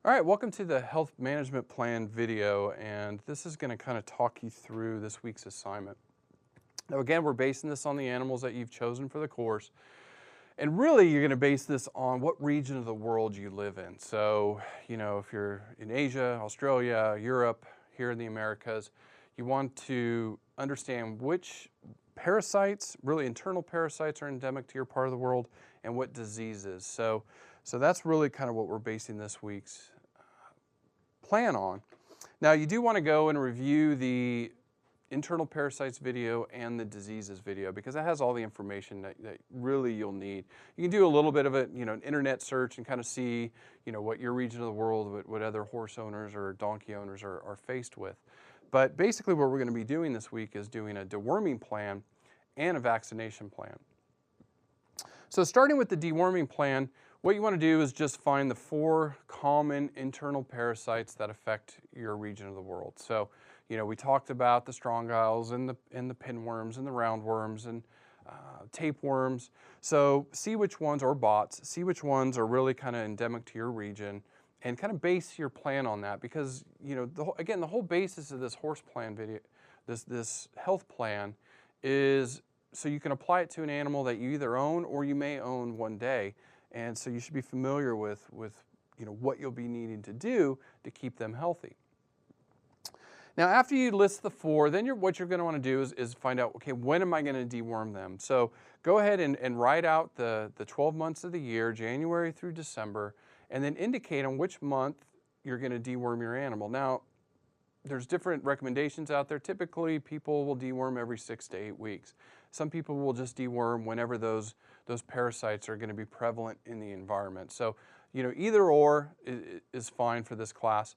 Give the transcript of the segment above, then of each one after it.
All right, welcome to the Health Management Plan video, and this is going to kind of talk you through this week's assignment. Now again, we're basing this on the animals that you've chosen for the course, and really you're going to base this on what region of the world you live in. So, if you're in Asia, Australia, Europe, here in the Americas, you want to understand which parasites, really internal parasites, are endemic to your part of the world and what diseases. So that's really kind of what we're basing this week's plan on. Now you do want to go and review the internal parasites video and the diseases video because it has all the information that really you'll need. You can do a little bit of it, an internet search and kind of see, what your region of the world, what other horse owners or donkey owners are faced with. But basically what we're going to be doing this week is doing a deworming plan and a vaccination plan. So starting with the deworming plan, what you want to do is just find the 4 common internal parasites that affect your region of the world. So, we talked about the strongyles and the pinworms and the roundworms and tapeworms. So see which ones, or bots, see which ones are really kind of endemic to your region and kind of base your plan on that because, the whole basis of this horse plan video, this health plan is so you can apply it to an animal that you either own or you may own one day. And so you should be familiar with what you'll be needing to do to keep them healthy. Now, after you list the 4, then what you're going to want to do is find out, okay, when am I going to deworm them? So go ahead and write out the 12 months of the year, January through December, and then indicate on which month you're going to deworm your animal. Now, there's different recommendations out there. Typically, people will deworm every 6 to 8 weeks. Some people will just deworm whenever those parasites are going to be prevalent in the environment. So, either or is fine for this class.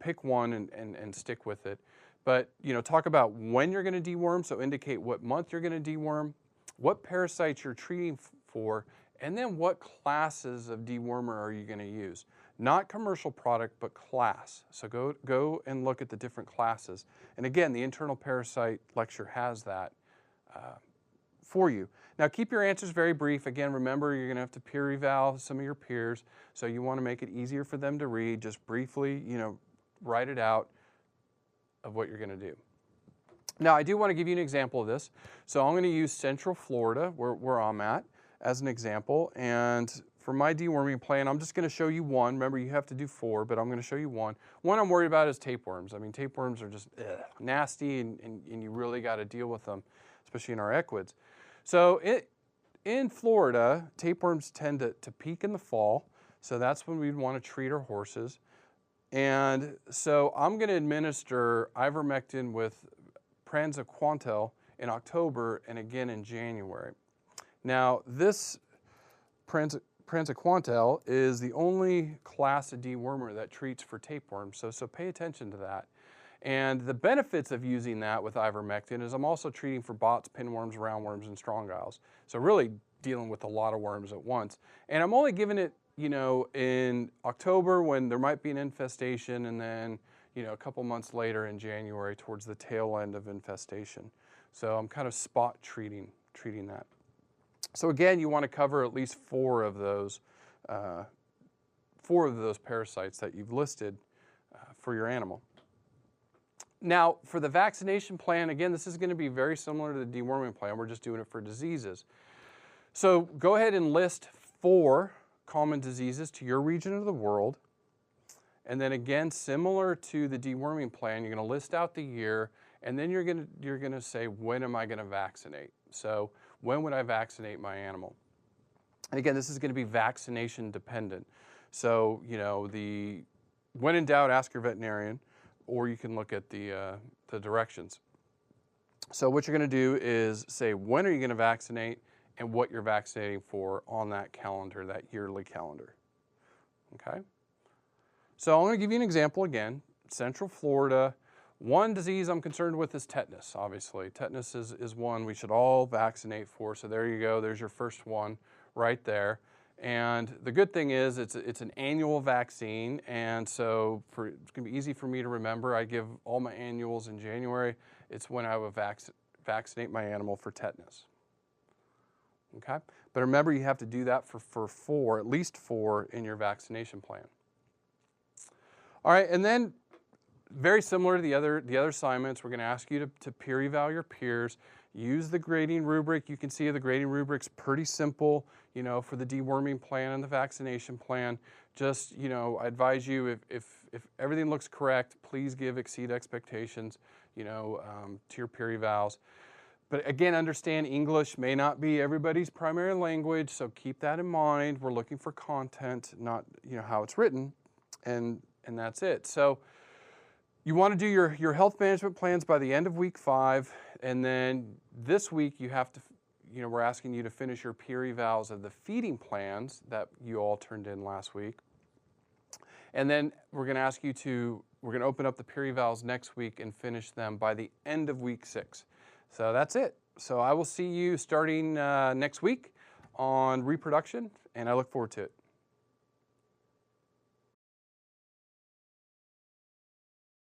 Pick one and stick with it. But, talk about when you're going to deworm, so indicate what month you're going to deworm, what parasites you're treating for, and then what classes of dewormer are you going to use. Not commercial product, but class. So go and look at the different classes. And again, the internal parasite lecture has that for you. Now keep your answers very brief. Again, remember you're going to have to peer eval some of your peers, so you want to make it easier for them to read. Just briefly, write it out of what you're going to do. Now I do want to give you an example of this. So I'm going to use Central Florida, where I'm at, as an example. And for my deworming plan, I'm just going to show you one. Remember, you have to do 4, but I'm going to show you one. One I'm worried about is tapeworms. I mean, tapeworms are just nasty, and you really got to deal with them, especially in our equids. So in Florida, tapeworms tend to peak in the fall, so that's when we'd want to treat our horses. And so I'm going to administer ivermectin with praziquantel in October and again in January. Now, this praziquantel is the only class of dewormer that treats for tapeworms, so pay attention to that. And the benefits of using that with ivermectin is I'm also treating for bots, pinworms, roundworms, and strongyles. So really dealing with a lot of worms at once. And I'm only giving it, in October when there might be an infestation, and then, a couple months later in January towards the tail end of infestation. So I'm kind of spot treating that. So again, you want to cover at least 4 of those parasites that you've listed for your animal. Now, for the vaccination plan, again, this is going to be very similar to the deworming plan. We're just doing it for diseases. So go ahead and list 4 common diseases to your region of the world. And then again, similar to the deworming plan, you're going to list out the year, and then you're going to say, when am I going to vaccinate? So when would I vaccinate my animal? And again, this is going to be vaccination dependent. So, when in doubt, ask your veterinarian, or you can look at the directions. So what you're going to do is say when are you going to vaccinate and what you're vaccinating for on that calendar, that yearly calendar. Okay? So I'm going to give you an example again. Central Florida. One disease I'm concerned with is tetanus, obviously. Tetanus is one we should all vaccinate for. So there you go. There's your first one right there. And the good thing is it's an annual vaccine, and so it's going to be easy for me to remember. I give all my annuals in January. It's when I would vaccinate my animal for tetanus. Okay? But remember, you have to do that for 4, at least 4 in your vaccination plan. All right, and then very similar to the other assignments, we're going to ask you to peer eval your peers. Use the grading rubric. You can see the grading rubric's pretty simple, you know, for the deworming plan and the vaccination plan. Just, you know, I advise you if everything looks correct, please exceed expectations, you know, to your peer evals. But again, understand English may not be everybody's primary language, so keep that in mind. We're looking for content, not, you know, how it's written, and that's it. So you want to do your health management plans by the end of week 5, and then this week you have to, you know, we're asking you to finish your peer evals of the feeding plans that you all turned in last week. And then we're going to ask you we're going to open up the peer evals next week and finish them by the end of week 6. So that's it. So I will see you starting next week on reproduction, and I look forward to it.